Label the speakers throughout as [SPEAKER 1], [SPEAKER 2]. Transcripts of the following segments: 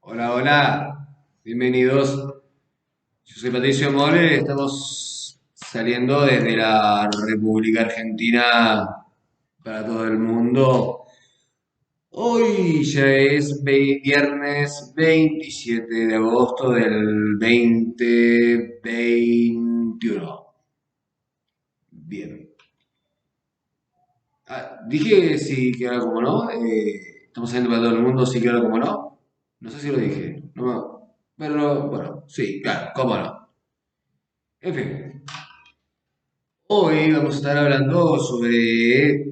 [SPEAKER 1] Hola, hola, bienvenidos. Yo soy Patricio Mole, estamos saliendo desde la República Argentina para todo el mundo. Hoy ya es viernes 27 de agosto del 2021. Bien. Dije sí que ahora como no. Estamos saliendo para todo el mundo, sí que ahora como no. No sé si lo dije. Pero bueno, sí, claro, cómo no. En fin. Hoy vamos a estar hablando sobre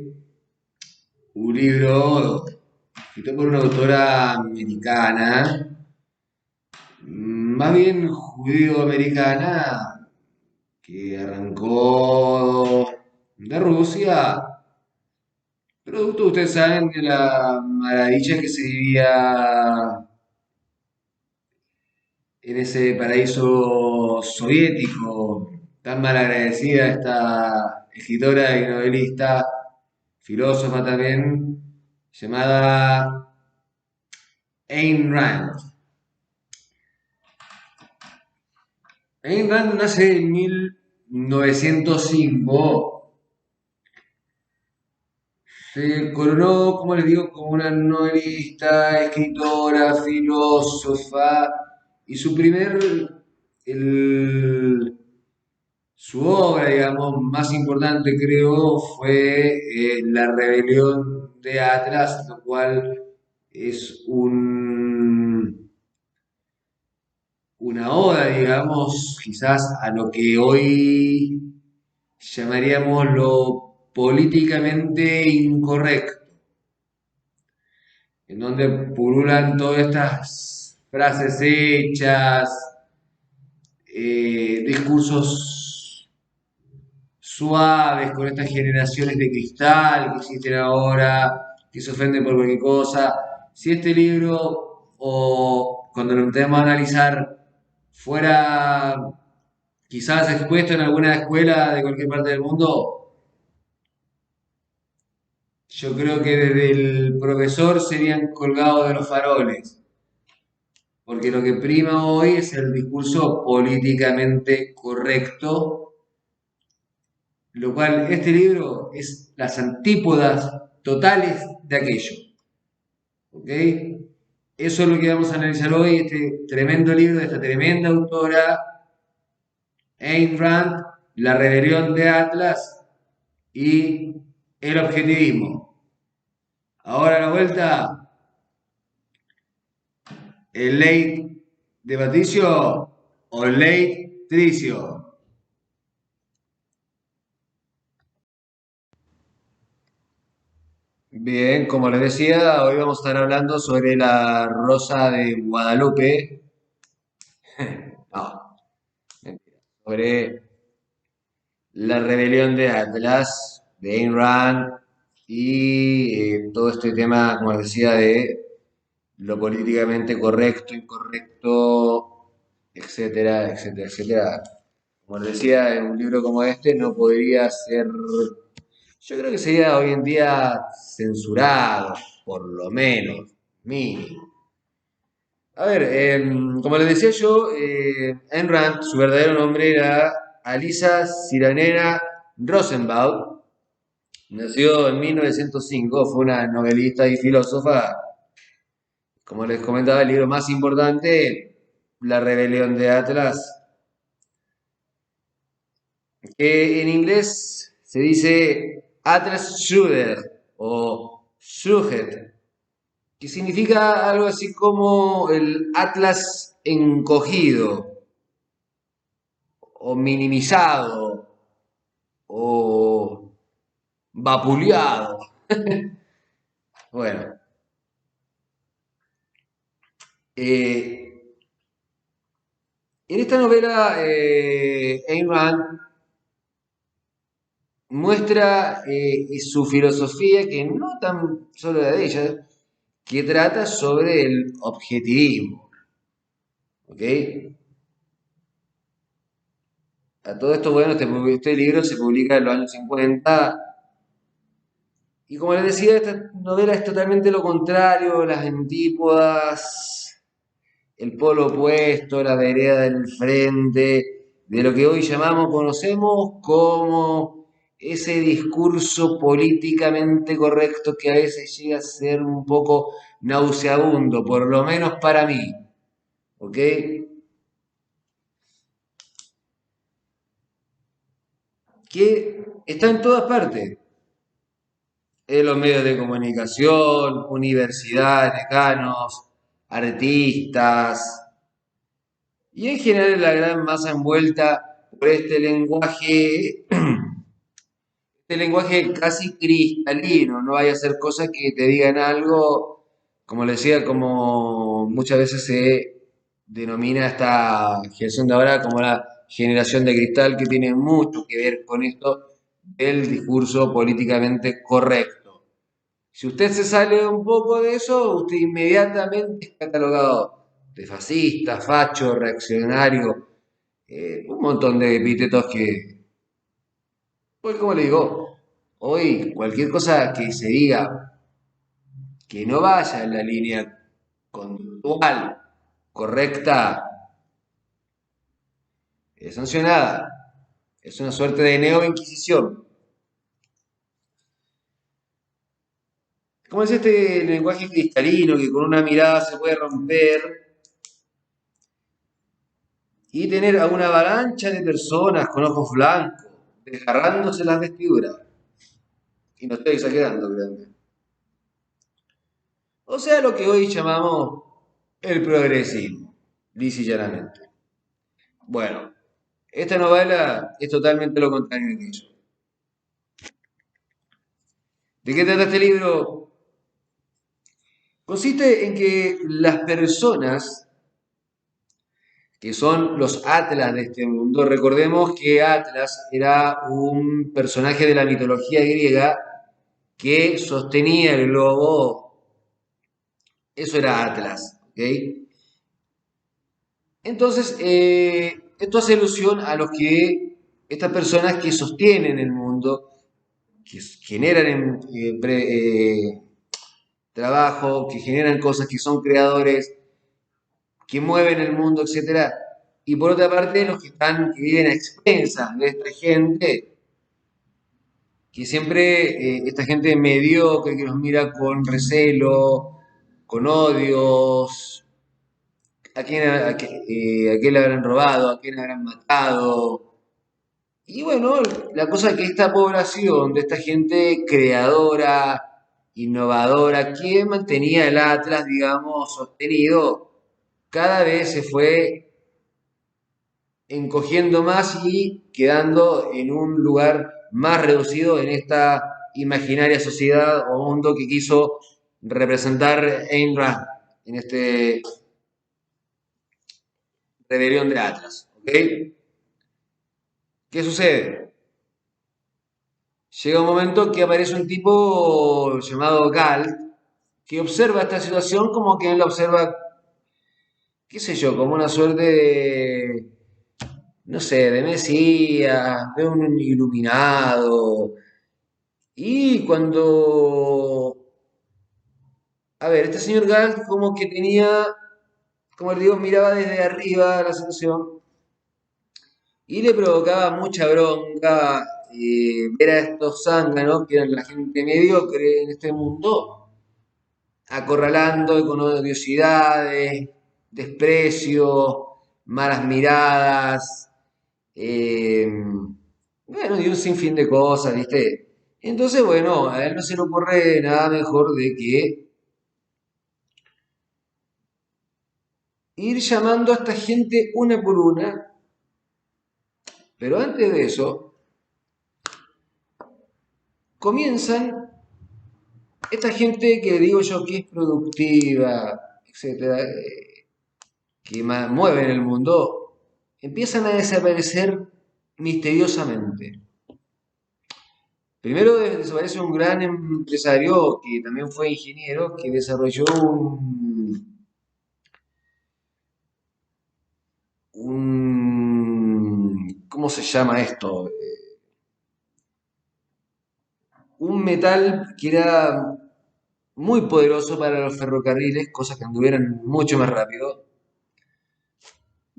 [SPEAKER 1] un libro escrito por una autora americana, más bien judío-americana, que arrancó de Rusia, producto, ustedes saben, de la maravilla que se vivía en ese paraíso soviético, tan mal agradecida esta escritora y novelista, filósofa también, llamada Ayn Rand. Ayn Rand nace en 1905, se coronó, como les digo, como una novelista, escritora, filósofa, y el, su obra, digamos, más importante creo fue La Rebelión de Atlas, lo cual es una oda, digamos, quizás a lo que hoy llamaríamos lo políticamente incorrecto, en donde pululan todas estas frases hechas, discursos suaves con estas generaciones de cristal que existen ahora, que se ofenden por cualquier cosa. Si este libro, o cuando lo intentemos analizar, fuera quizás expuesto en alguna escuela de cualquier parte del mundo, yo creo que desde el profesor serían colgados de los faroles, porque lo que prima hoy es el discurso políticamente correcto, lo cual este libro es las antípodas totales de aquello. ¿Ok? Eso es lo que vamos a analizar hoy, este tremendo libro de esta tremenda autora, Ayn Rand, La rebelión de Atlas y el objetivismo. Ahora a la vuelta, el late de Patricio o el late Tricio. Bien, como les decía, hoy vamos a estar hablando sobre la Rosa de Guadalupe. No, mentira. Sobre la rebelión de Atlas, de Ayn Rand y todo este tema, como les decía, de lo políticamente correcto, incorrecto, etcétera, etcétera, etcétera. Como les decía, en un libro como este no podría ser, yo creo que sería hoy en día censurado, por lo menos, mínimo. A ver, como les decía yo, Ayn Rand, su verdadero nombre era Alisa Siranera Rosenbaum. Nació en 1905, fue una novelista y filósofa. Como les comentaba, el libro más importante, La Rebelión de Atlas, que en inglés se dice Atlas Shudder o Shudder, que significa algo así como el Atlas encogido o minimizado o vapuleado. Bueno, en esta novela Ayn Rand muestra su filosofía, que no tan solo la de ella, que trata sobre el objetivismo. ¿Ok? A todo esto, bueno, este libro se publica en los años 50 y como les decía, esta novela es totalmente lo contrario, las antípodas. el polo opuesto, la vereda del frente, de lo que hoy conocemos como ese discurso políticamente correcto que a veces llega a ser un poco nauseabundo, por lo menos para mí, ¿ok? Que está en todas partes, en los medios de comunicación, universidades, decanos, artistas, y en general la gran masa envuelta por este lenguaje casi cristalino, no vaya a ser cosas que te digan algo, como le decía, como muchas veces se denomina esta generación de ahora como la generación de cristal, que tiene mucho que ver con esto del discurso políticamente correcto. Si usted se sale un poco de eso, usted inmediatamente es catalogado de fascista, facho, reaccionario, un montón de epítetos que, pues como le digo, hoy cualquier cosa que se diga que no vaya en la línea conductual correcta es sancionada. Es una suerte de neo-inquisición. Como es este lenguaje cristalino que con una mirada se puede romper y tener a una avalancha de personas con ojos blancos desgarrándose las vestiduras? Y no estoy exagerando, créanme. O sea, lo que hoy llamamos el progresismo, lisa y llanamente. Bueno, esta novela es totalmente lo contrario de eso. ¿De qué trata este libro? Consiste en que las personas que son los Atlas de este mundo, recordemos que Atlas era un personaje de la mitología griega que sostenía el globo, eso era Atlas, ¿ok? Entonces, esto hace alusión a los que, estas personas que sostienen el mundo, que generan trabajo, que generan cosas, que son creadores, que mueven el mundo, etcétera. Y por otra parte, los que están, que viven a expensas de esta gente, que siempre, esta gente mediocre, que nos mira con recelo, con odios, a quién le habrán robado, a quién habrán matado. Y bueno, la cosa es que esta población, de esta gente creadora, innovadora, que mantenía el Atlas, digamos, sostenido, cada vez se fue encogiendo más y quedando en un lugar más reducido en esta imaginaria sociedad o mundo que quiso representar Ayn Rand en este rebelión de Atlas. ¿Ok? ¿Qué sucede? Llega un momento que aparece un tipo llamado Galt que observa esta situación como que él la observa, qué sé yo, como una suerte de, no sé, de Mesías, de un iluminado. Y cuando, a ver, este señor Galt como que tenía, como le digo, miraba desde arriba la situación y le provocaba mucha bronca ver a estos zánganos, que eran la gente mediocre en este mundo, acorralando con odiosidades, desprecio, malas miradas, bueno, y un sinfín de cosas, ¿viste? Entonces, bueno, a él no se le ocurre nada mejor de que ir llamando a esta gente una por una, pero antes de eso, comienzan esta gente que digo yo que es productiva, etcétera, que mueven el mundo, empiezan a desaparecer misteriosamente. Primero desaparece un gran empresario que también fue ingeniero, que desarrolló ¿cómo se llama esto? Un metal que era muy poderoso para los ferrocarriles, cosas que anduvieran mucho más rápido.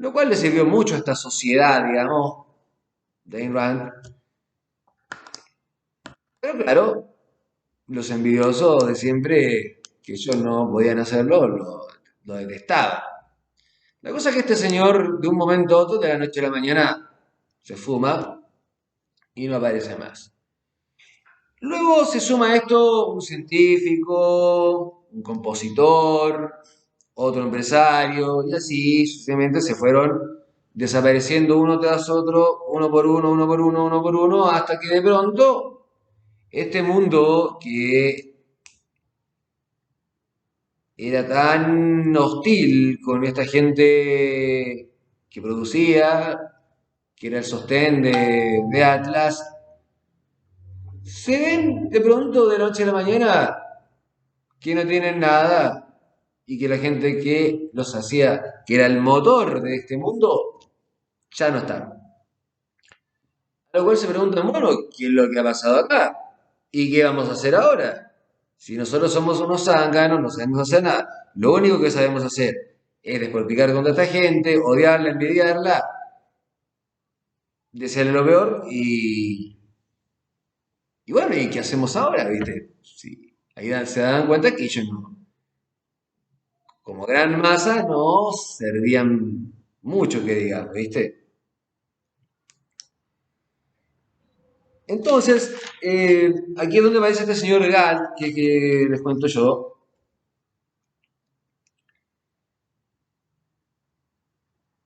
[SPEAKER 1] lo cual le sirvió mucho a esta sociedad, digamos, de Ayn Rand. Pero claro, los envidiosos de siempre, que ellos no podían hacerlo, lo detestaban. La cosa es que este señor, de un momento a otro, de la noche a la mañana, se fuma y no aparece más. Luego se suma a esto un científico, un compositor, otro empresario, y así sucesivamente se fueron desapareciendo uno tras otro, uno por uno, uno por uno, uno por uno, hasta que de pronto este mundo que era tan hostil con esta gente que producía, que era el sostén de Atlas, se ven de pronto de la noche a la mañana que no tienen nada y que la gente que los hacía, que era el motor de este mundo, ya no está. A lo cual se preguntan, bueno, ¿qué es lo que ha pasado acá? ¿Y qué vamos a hacer ahora? Si nosotros somos unos zánganos, no sabemos hacer nada. Lo único que sabemos hacer es despotricar contra esta gente, odiarla, envidiarla, desearle lo peor y bueno, ¿y qué hacemos ahora? ¿Viste? Sí, ahí se dan cuenta que ellos no, como gran masa, no servían mucho que digamos, ¿viste? Entonces, aquí es donde aparece este señor Galt, que les cuento yo,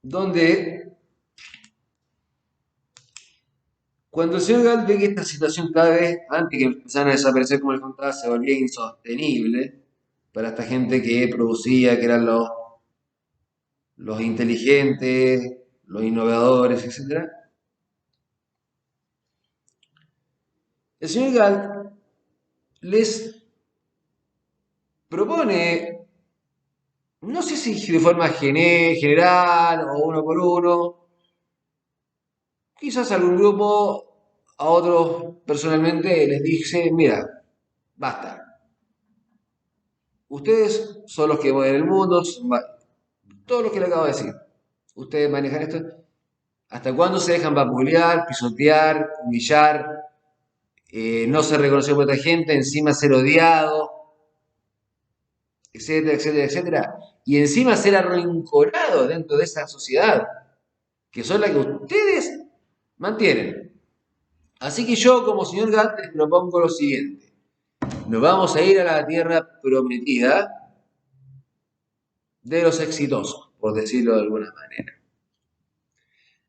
[SPEAKER 1] donde cuando el señor Galt ve que esta situación cada vez, antes que empezaran a desaparecer como les contaba, se volvía insostenible para esta gente que producía, que eran los inteligentes, los innovadores, etc. El señor Galt les propone, no sé si de forma general o uno por uno, quizás algún grupo, a otros personalmente les dice, mira, basta, ustedes son los que mueven el mundo, todo lo que le acabo de decir. Ustedes manejan esto. ¿Hasta cuándo se dejan vapulear, pisotear, humillar, no ser reconocido por otra gente, encima ser odiado, etcétera, etcétera, etcétera? Y encima ser arrinconado dentro de esa sociedad, que son las que ustedes mantienen. Así que yo, como señor Gatt, les propongo lo siguiente. Nos vamos a ir a la tierra prometida de los exitosos, por decirlo de alguna manera.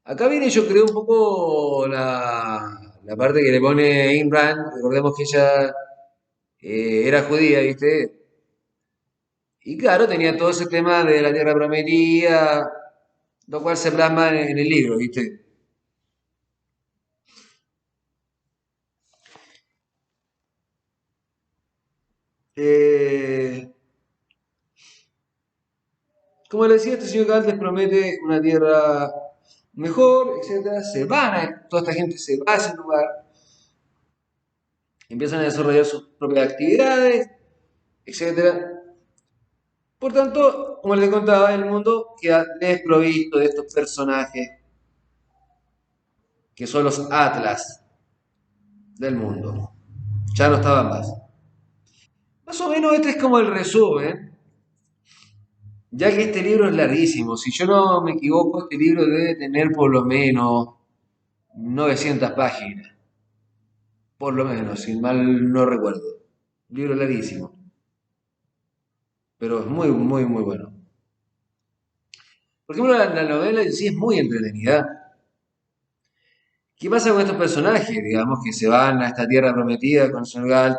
[SPEAKER 1] Acá viene, yo creo, un poco la parte que le pone Ayn Rand. Recordemos que ella era judía, ¿viste? Y claro, tenía todo ese tema de la tierra prometida, lo cual se plasma en el libro, ¿viste? Eh, Como le decía, este señor Galt les promete una tierra mejor, etcétera. Toda esta gente se va a ese lugar, empiezan a desarrollar sus propias actividades, etcétera. Por tanto, como les contaba, el mundo queda desprovisto de estos personajes que son los Atlas del mundo. Ya no estaban más. Más o menos este es como el resumen, ya que este libro es larguísimo. Si yo no me equivoco, este libro debe tener por lo menos 900 páginas. Por lo menos, si mal no recuerdo. Libro larguísimo, pero es muy, muy, muy bueno. Por ejemplo, la novela en sí es muy entretenida. ¿Qué pasa con estos personajes, digamos, que se van a esta tierra prometida con el señor Galt?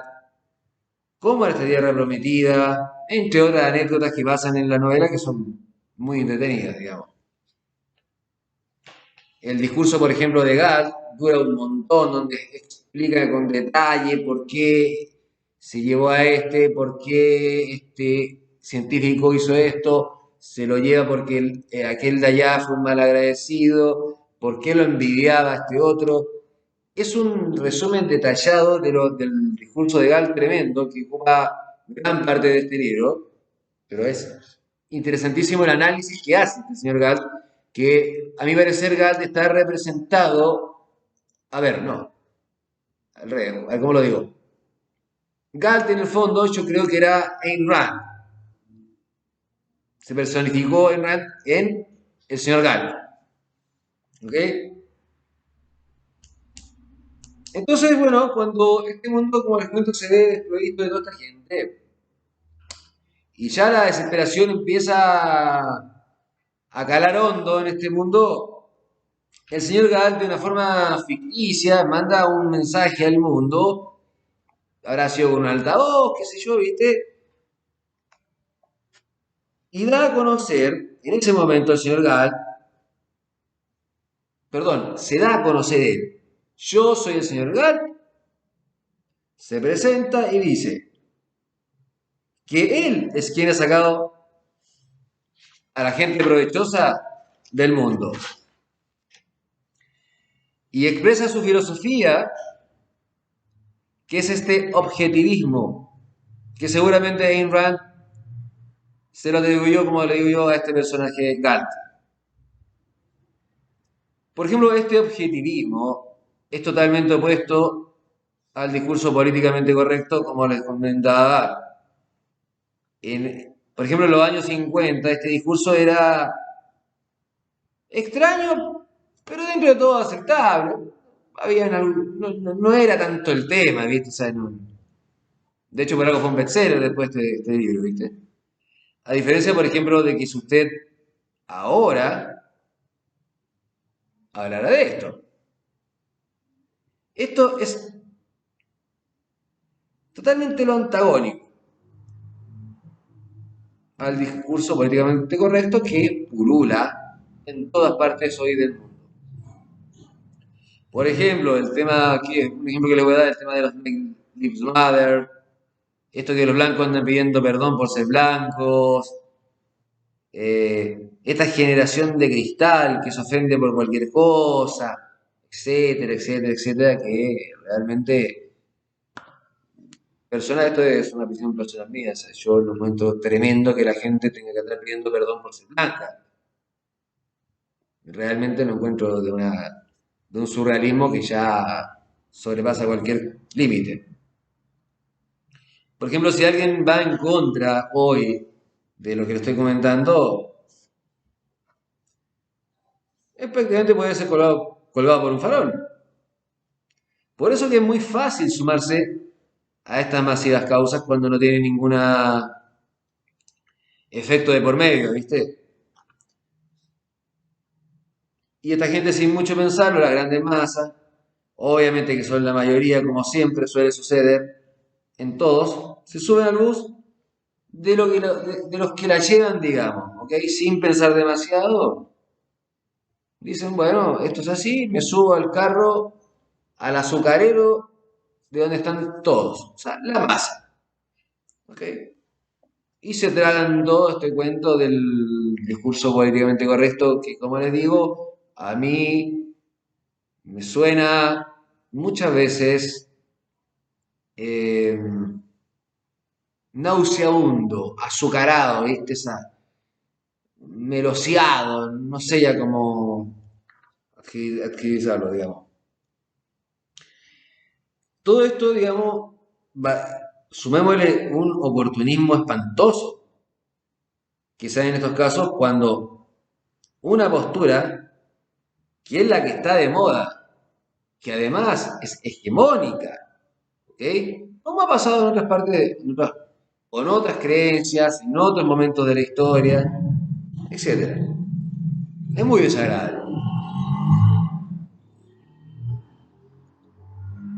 [SPEAKER 1] ¿Cómo era esta tierra prometida? Entre otras anécdotas que pasan en la novela que son muy entretenidas, digamos. El discurso, por ejemplo, de Galt dura un montón, donde explica con detalle por qué se llevó a este, por qué este científico hizo esto, se lo lleva porque aquel de allá fue un mal agradecido, por qué lo envidiaba a este otro. Es un resumen detallado del discurso de Galt tremendo que ocupa gran parte de este libro, pero es interesantísimo el análisis que hace este señor Galt, que a mi parecer Galt está representado, a ver, no, al revés, a ver cómo lo digo. Galt en el fondo yo creo que era Ayn Rand, se personificó Ayn Rand en el señor Galt, ¿ok? Entonces, bueno, cuando este mundo, como les cuento, se ve desprovisto de toda esta gente, y ya la desesperación empieza a calar hondo en este mundo, el señor Galt de una forma ficticia manda un mensaje al mundo, habrá sido con un altavoz, qué sé yo, ¿viste? Y da a conocer, en ese momento el señor Galt, perdón, se da a conocer él. Yo soy el señor Galt, se presenta y dice que él es quien ha sacado a la gente provechosa del mundo. Y expresa su filosofía, que es este objetivismo, que seguramente Ayn Rand se lo atribuyó como le digo yo a este personaje Galt. Por ejemplo, este objetivismo es totalmente opuesto al discurso políticamente correcto, como les comentaba. Por ejemplo, en los años 50, este discurso era extraño, pero dentro de todo aceptable. No era tanto el tema, ¿viste? O sea, de hecho, por algo fue un bestseller después de este libro, ¿viste? A diferencia, por ejemplo, de que si usted ahora hablara de esto. Esto es totalmente lo antagónico al discurso políticamente correcto que pulula en todas partes hoy del mundo. Por ejemplo, el tema, aquí, un ejemplo que le voy a dar, el tema de los Make Lives Matter, esto que los blancos andan pidiendo perdón por ser blancos, esta generación de cristal que se ofende por cualquier cosa, etcétera, etcétera, etcétera, que realmente, personal, esto es una opinión personal mía, o sea, yo lo encuentro tremendo que la gente tenga que estar pidiendo perdón por ser blanca. Realmente lo encuentro de un surrealismo que ya sobrepasa cualquier límite. Por ejemplo, si alguien va en contra hoy de lo que le estoy comentando, es prácticamente puede ser colgado por un farol. Por eso que es muy fácil sumarse a estas masivas causas cuando no tiene ningún efecto de por medio, ¿viste? Y esta gente sin mucho pensarlo, la grande masa, obviamente que son la mayoría, como siempre suele suceder en todos, se suben al bus de los que la llevan, digamos, ¿ok? Sin pensar demasiado, dicen, bueno, esto es así, me subo al carro, al azucarero, de donde están todos, o sea, la masa, ¿ok? Y se tragan todo este cuento del discurso políticamente correcto, que como les digo, a mí me suena muchas veces eh, nauseabundo, azucarado, ¿viste? Meloseado, no sé ya cómo adquirirlo, digamos. Todo esto, digamos, sumémosle un oportunismo espantoso, que se da en estos casos cuando una postura, que es la que está de moda, que además es hegemónica, ¿ok? Como ha pasado en otras partes, con otras creencias, en otros momentos de la historia, etcétera. Es muy desagradable.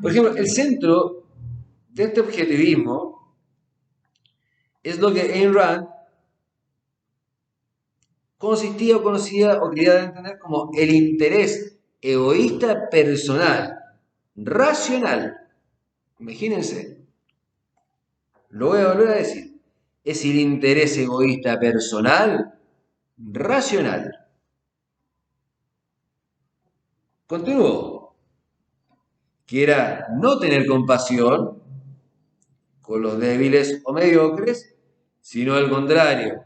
[SPEAKER 1] Por ejemplo, el centro de este objetivismo es lo que Ayn Rand consistía o conocía o quería dar a entender como el interés egoísta personal, racional. Imagínense, lo voy a volver a decir. Es el interés egoísta personal, racional. Continúo. Que era no tener compasión con los débiles o mediocres, sino al contrario,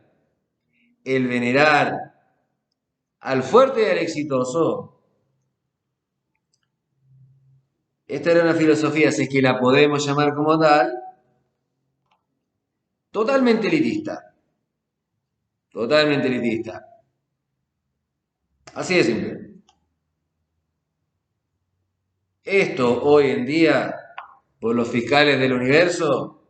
[SPEAKER 1] el venerar al fuerte y al exitoso. Esta era una filosofía, si es que la podemos llamar como tal, totalmente elitista. Totalmente elitista. Así de simple. Esto hoy en día, por los fiscales del universo,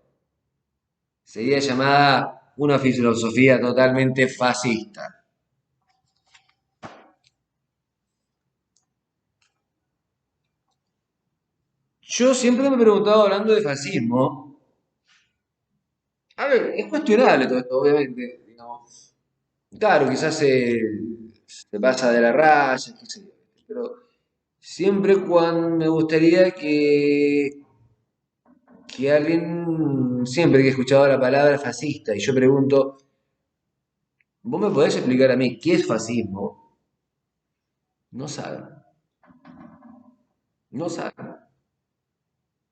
[SPEAKER 1] sería llamada una filosofía totalmente fascista. Yo siempre me he preguntado, hablando de fascismo, a ver, es cuestionable todo esto, obviamente, digamos. Claro, quizás se pasa de la raya, qué sé yo, pero siempre cuando me gustaría que alguien, siempre que he escuchado la palabra fascista, y yo pregunto, ¿vos me podés explicar a mí qué es fascismo? No saben, no saben,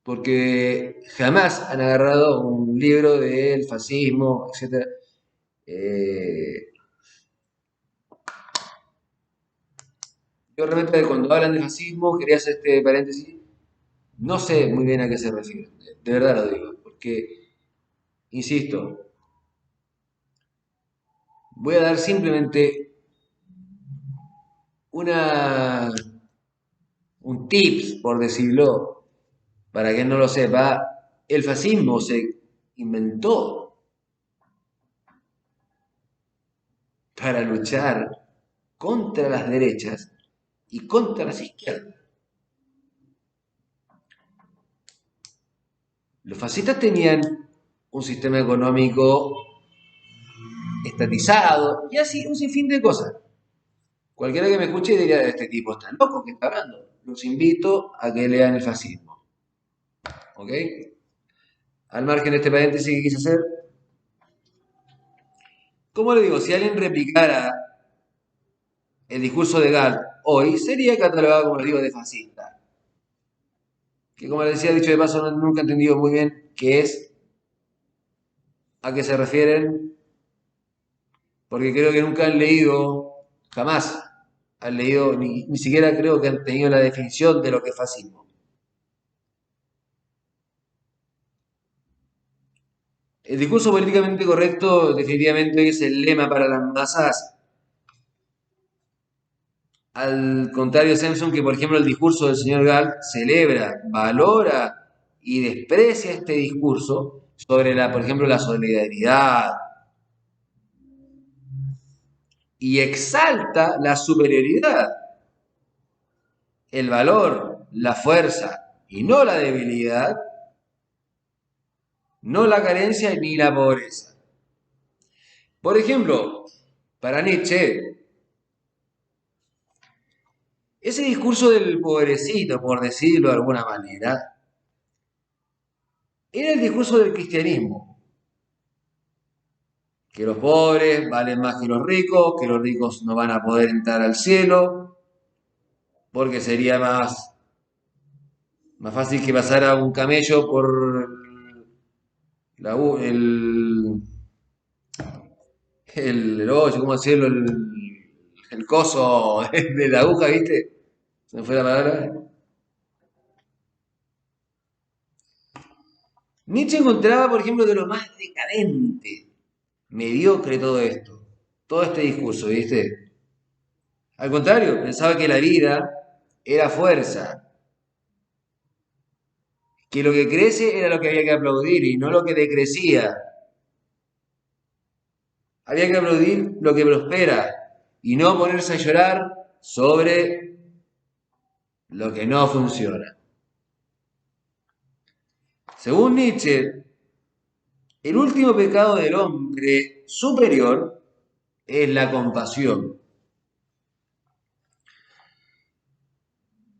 [SPEAKER 1] porque jamás han agarrado un libro del fascismo, etcétera. Eh, yo realmente cuando hablan de fascismo, quería hacer este paréntesis, no sé muy bien a qué se refieren, de verdad lo digo, porque, insisto, voy a dar simplemente una, un tips, por decirlo, para quien no lo sepa, el fascismo se inventó para luchar contra las derechas y contra las izquierdas. Los fascistas tenían un sistema económico estatizado y así un sinfín de cosas. Cualquiera que me escuche diría, este tipo está loco, ¿qué está hablando? Los invito a que lean el fascismo. ¿Ok? Al margen de este paréntesis que quise hacer, ¿cómo le digo? Si alguien replicara el discurso de Galt hoy, sería catalogado, como les digo, de fascista. Que como les decía, dicho de paso, nunca he entendido muy bien qué es, a qué se refieren, porque creo que nunca han leído, jamás han leído, ni siquiera creo que han tenido la definición de lo que es fascismo. El discurso políticamente correcto definitivamente es el lema para las masas. Al contrario, Simpson, que por ejemplo el discurso del señor Galt celebra, valora y desprecia este discurso sobre la, por ejemplo, la solidaridad y exalta la superioridad, el valor, la fuerza y no la debilidad, no la carencia ni la pobreza. Por ejemplo, para Nietzsche, ese discurso del pobrecito, por decirlo de alguna manera, era el discurso del cristianismo, que los pobres valen más que los ricos no van a poder entrar al cielo, porque sería más fácil que pasara un camello por la, ¿cómo decirlo? El coso de la aguja, ¿viste? ¿Se me fue la palabra? Nietzsche encontraba, por ejemplo, de lo más decadente, mediocre todo esto, todo este discurso, ¿viste? Al contrario, pensaba que la vida era fuerza, que lo que crece era lo que había que aplaudir y no lo que decrecía. Había que aplaudir lo que prospera y no ponerse a llorar sobre lo que no funciona. Según Nietzsche, el último pecado del hombre superior es la compasión,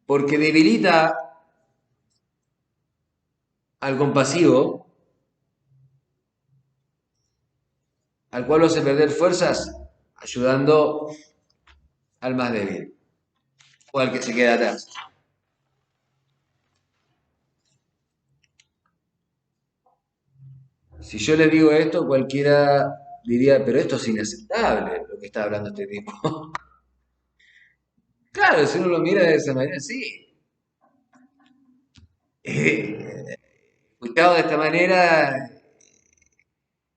[SPEAKER 1] porque debilita al compasivo, al cual hace perder fuerzas, ayudando al más débil o al que se queda atrás. Si yo les digo esto, cualquiera diría, pero esto es inaceptable lo que está hablando este tipo. Claro, si uno lo mira de esa manera, sí. Escuchado de esta manera,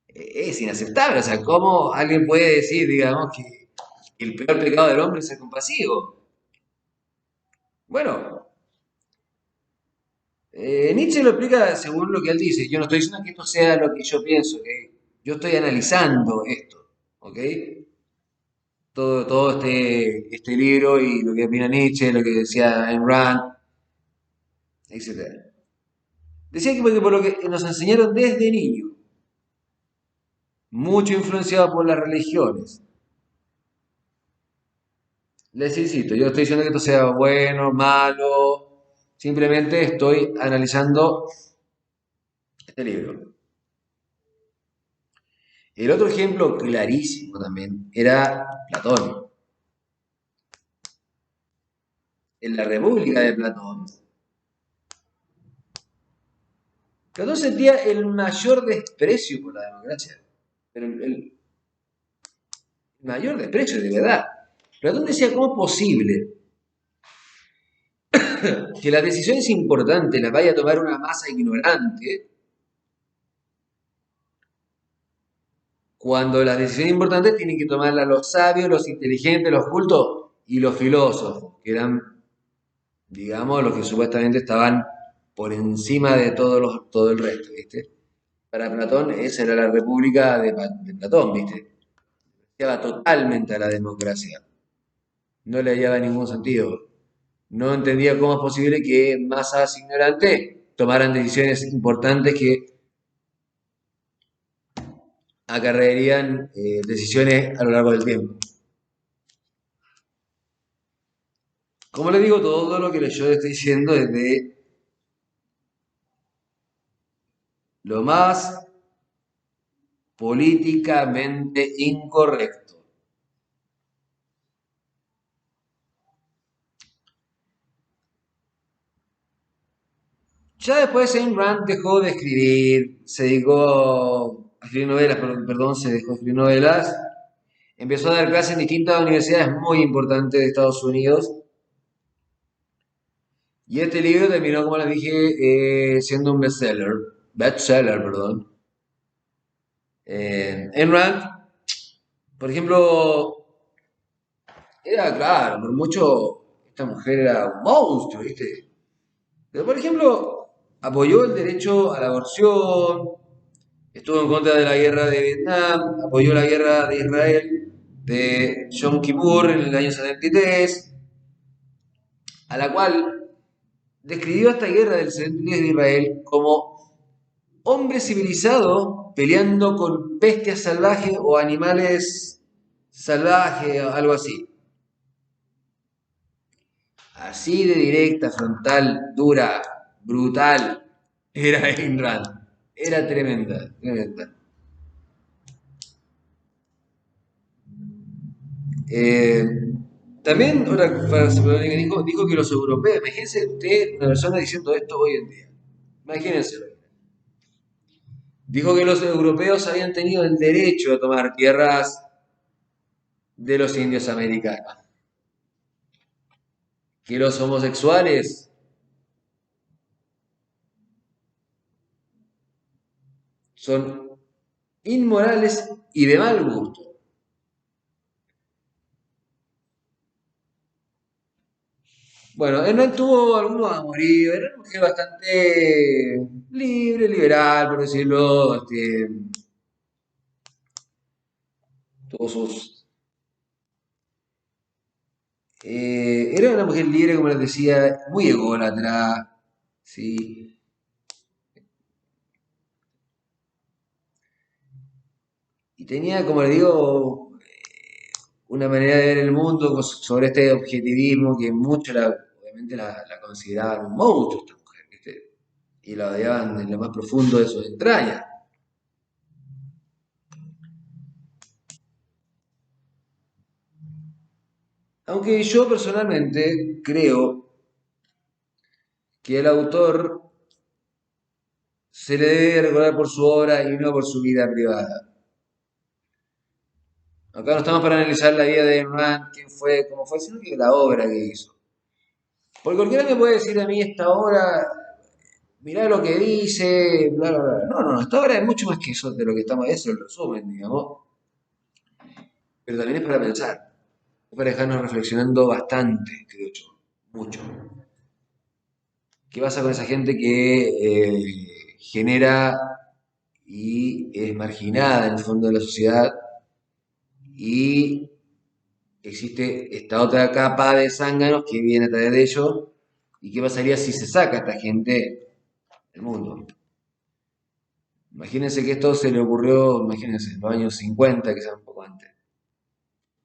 [SPEAKER 1] es inaceptable. O sea, ¿cómo alguien puede decir, digamos, que el peor pecado del hombre es ser compasivo? Bueno, Nietzsche lo explica según lo que él dice. Yo no estoy diciendo que esto sea lo que yo pienso, que yo estoy analizando esto, ¿ok? Todo este libro y lo que opina Nietzsche, lo que decía Ayn Rand, etcétera. Decía que porque por lo que nos enseñaron desde niño, mucho influenciado por las religiones. Les insisto, yo no estoy diciendo que esto sea bueno, malo, simplemente estoy analizando este libro. El otro ejemplo clarísimo también era Platón. En la República de Platón, Platón sentía el mayor desprecio por la democracia. Pero el mayor desprecio, de verdad. Platón decía, ¿cómo es posible que las decisiones importantes las vaya a tomar una masa ignorante cuando las decisiones importantes tienen que tomarlas los sabios, los inteligentes, los cultos y los filósofos, que eran, digamos, los que supuestamente estaban por encima de todo el resto, ¿viste? Para Platón, esa era la república de Platón, ¿viste? Lleva totalmente a la democracia. No le hallaba ningún sentido. No entendía cómo es posible que masas ignorantes tomaran decisiones importantes que acarrearían decisiones a lo largo del tiempo. Como les digo, todo lo que yo estoy diciendo es de lo más políticamente incorrecto. Ya después Ayn Rand dejó de escribir, se dedicó a escribir novelas, perdón, se dejó de escribir novelas, empezó a dar clases en distintas universidades muy importantes de Estados Unidos. Y este libro terminó, como les dije, siendo un bestseller, perdón. Ayn Rand, por ejemplo, era claro, por mucho, esta mujer era un monstruo, ¿viste? Pero, por ejemplo, apoyó el derecho a la aborción, estuvo en contra de la guerra de Vietnam, apoyó la guerra de Israel de Yom Kippur en el año 73, a la cual describió esta guerra del 73 de Israel como hombre civilizado peleando con bestias salvajes o animales salvajes, algo así. Así de directa, frontal, dura, brutal, era Ayn Rand. Era tremenda, tremenda. Eh, También otra frase que dijo que los europeos, imagínense usted una persona diciendo esto hoy en día. Imagínense. Dijo que los europeos habían tenido el derecho a tomar tierras de los indios americanos. Que los homosexuales son inmorales y de mal gusto. Bueno, él no tuvo algunos amoríos, era una mujer bastante libre, liberal, por decirlo, todos sus... era una mujer libre, como les decía, muy ególatra, ¿sí? Y tenía, como les digo, una manera de ver el mundo sobre este objetivismo que muchos obviamente la consideraban un monstruo esta mujer, ¿viste? Y la odiaban en lo más profundo de sus entrañas. Aunque yo personalmente creo que el autor se le debe recordar por su obra y no por su vida privada. Acá no estamos para analizar la vida de Ayn Rand, quién fue, cómo fue, sino que la obra que hizo. Porque cualquiera me puede decir a mí esta obra, mirá lo que dice, bla, bla, bla. No, no, no, esta obra es mucho más que eso de lo que estamos, eso es el resumen, digamos. Pero también es para pensar, es para dejarnos reflexionando bastante, creo yo, mucho. ¿Qué pasa con esa gente que genera y es marginada en el fondo de la sociedad y existe esta otra capa de zánganos que viene a través de ellos? ¿Y qué pasaría si se saca a esta gente del mundo? Imagínense que esto se le ocurrió, imagínense, en los años 50, quizás un poco antes.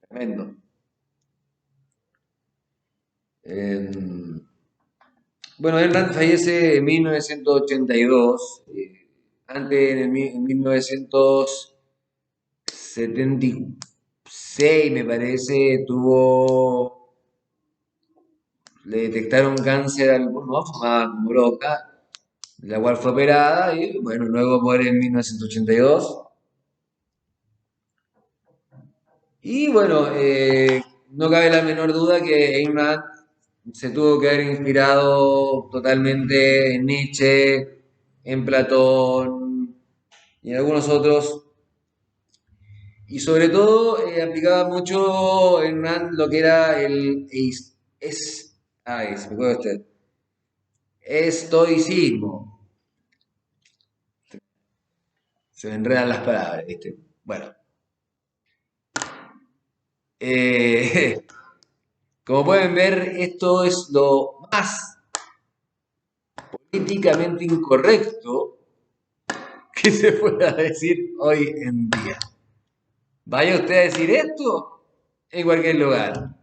[SPEAKER 1] Tremendo. Eh, bueno, Ayn Rand fallece en 1982. Antes, en 1976, me parece, le detectaron cáncer al pulmón, fumaba como loca, de la cual fue operada y bueno, luego muere en 1982. Y bueno, no cabe la menor duda que Ayn Rand se tuvo que haber inspirado totalmente en Nietzsche, en Platón y en algunos otros. Y sobre todo aplicaba mucho Ayn Rand lo que era se me acuerdo estoicismo. Se me enredan las palabras, ¿viste? Bueno, eh, como pueden ver, esto es lo más políticamente incorrecto que se pueda decir hoy en día. Vaya usted a decir esto en cualquier lugar.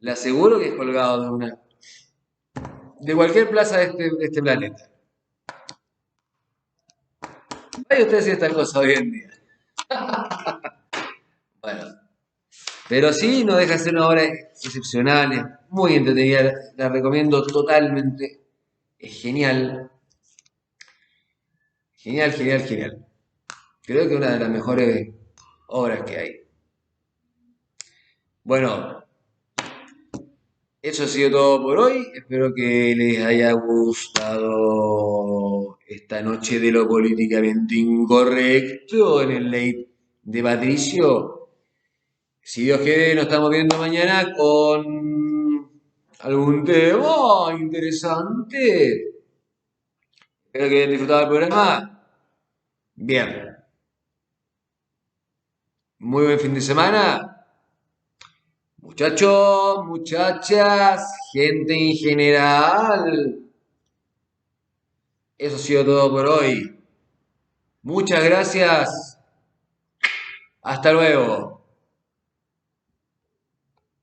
[SPEAKER 1] Le aseguro que es colgado de cualquier plaza de este planeta. Vaya usted a decir esta cosa hoy en día. Bueno, pero sí, no deja de ser una obra excepcional, es muy entretenida, la recomiendo totalmente. Es genial, genial, genial, genial. Creo que una de las mejores obras que hay. Bueno, eso ha sido todo por hoy. Espero que les haya gustado esta noche de lo políticamente incorrecto en el late de Patricio. Si Dios quiere, nos estamos viendo mañana con algún tema interesante. Espero que hayan disfrutado del programa. Bien, muy buen fin de semana. Muchachos, muchachas, gente en general. Eso ha sido todo por hoy. Muchas gracias. Hasta luego.